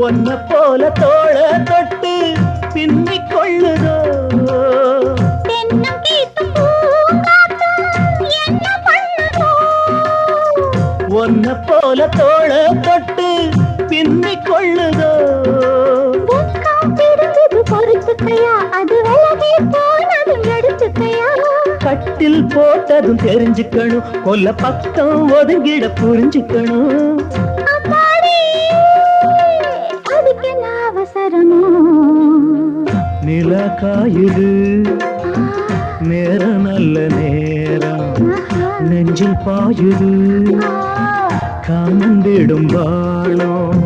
ஒன்ன போல தோள தொட்டு பின்னிக் கொள்ளுதோ ஒன்ன போல தோள தொட்டு பின்னிக் கொள்ளுதோ பொறுத்துக்கையா அது விலகி போனதும் எடுத்துக்கையா கட்டில் போட்டதும் தெரிஞ்சுக்கணும் கொல்ல பக்கம் ஒதுங்கிட புரிஞ்சுக்கணும் நில காயுது நேரம் நல்ல நேரம் நெஞ்சில் பாயுது காமந்திடும் வாழம்